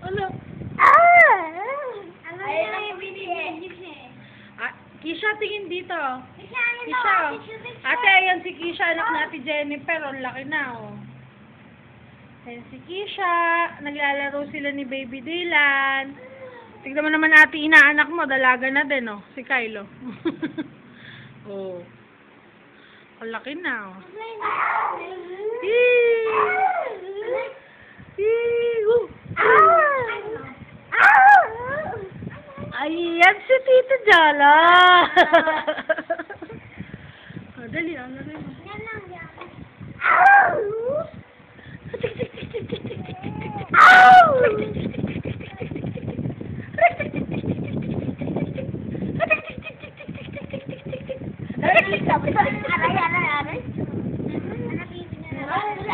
Ano? Kisha, tingin dito. Kisha. Ate, ayan si Kisha, anak natin Jennifer. Ang laki na, oh. Ayan si Kisha. Naglalaro sila ni Baby Dylan. Tignan mo naman ate, inaanak mo. Dalaga na din, oh. Si Kylo. Oh. Ang laki na, oh. Ayan si Tita Jala. Dali, ano rin.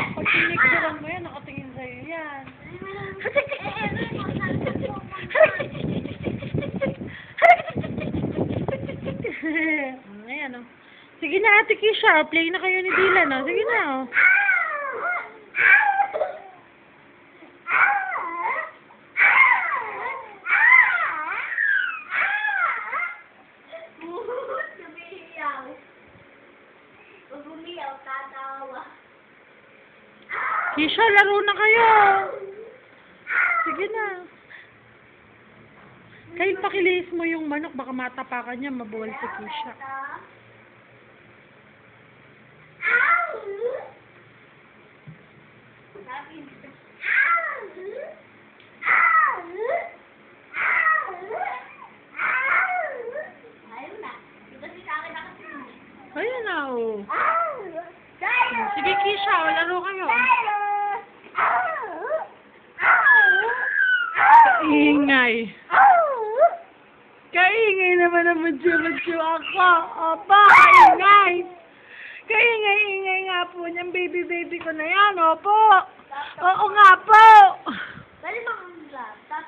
Pag tinikduran mo yan, nakatingin sa'yo yan. Ayan, oh. Sige na, Ate Kisha. Play na kayo ni Dylan, oh. Sige na, oh. Kisha, laro na kayo. Sige na. Kahit pakilis mo yung manok, baka matapakan niya, mabuwal si Kisha. Ayan na, oh. Sige, Kisha, oh, laro kayo. Kaingay. Kaingay naman ang madsyo ako. Opo, kaingay. Kaingay nga po niyang baby ko na yan. Opo. Oo nga po. Dali mo ang laptop.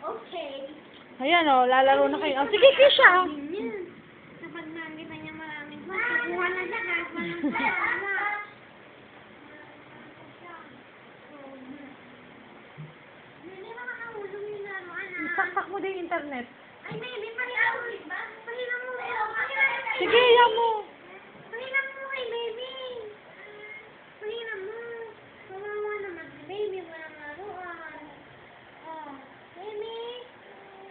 Okay. Ayan o, lalaro na kayo. Oh, sige, Kisha. Kapag nakita niya maraming kukuha na siya kahit walang pera. Saksak mo din yung internet. Ay, baby, pahiram mo, ba? Pahiram mo. Sige, yan mo. Pahiram mo kay baby. Pahiram mo. Kawawa naman si baby, walang laruan. Oh, baby.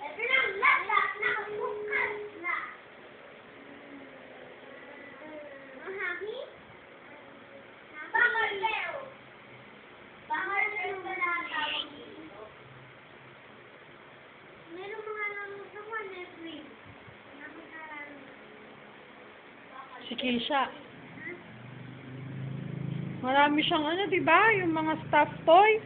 Ito lang, lahat, nakabukas na. Oh, happy? Bangarleo. Bangarleo ba na ang tawag dito? Meron mga lamang sa Netflix. Si Kisha. Marami siyang ano, diba? Yung mga stuffed toy.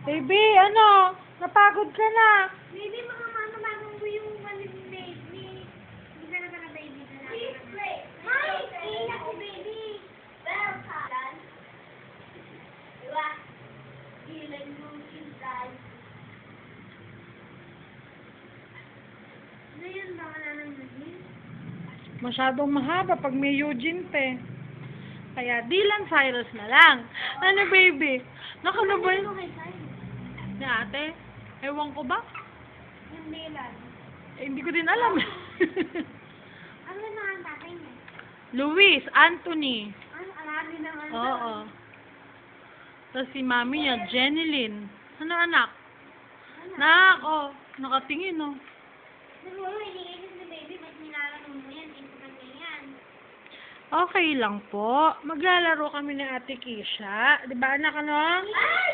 Baby, ano? Napagod ka na. Baby, mga mama, bagong ko yung baby. Hindi ka na ba na baby na lang? Hi! Iiyak ko, baby. Welcome. Diba? Ilan mo inside. Ano yun? Baka na ng maging? Masyadong mahaba pag may Eugene pe. Kaya Dylan Cyrus na lang. Ano, baby? Nakalabay Ano kay Sai? ni ate? Ewan ko ba? Yung Dylan. Eh, hindi ko din alam. Ano na nga ang tatay niya? Luis Anthony. Ano? Alabi naman. Oo. Tapos si mami niya, Jenilyn. Ano, anak? Nak, oh. Nakatingin, oh. Siguro, hindi si baby, ba't nilalaro mo yan? Ito kanya yan. Okay lang po. Maglalaro kami ni Ate Kisha. Di ba, anak, ano? Ay!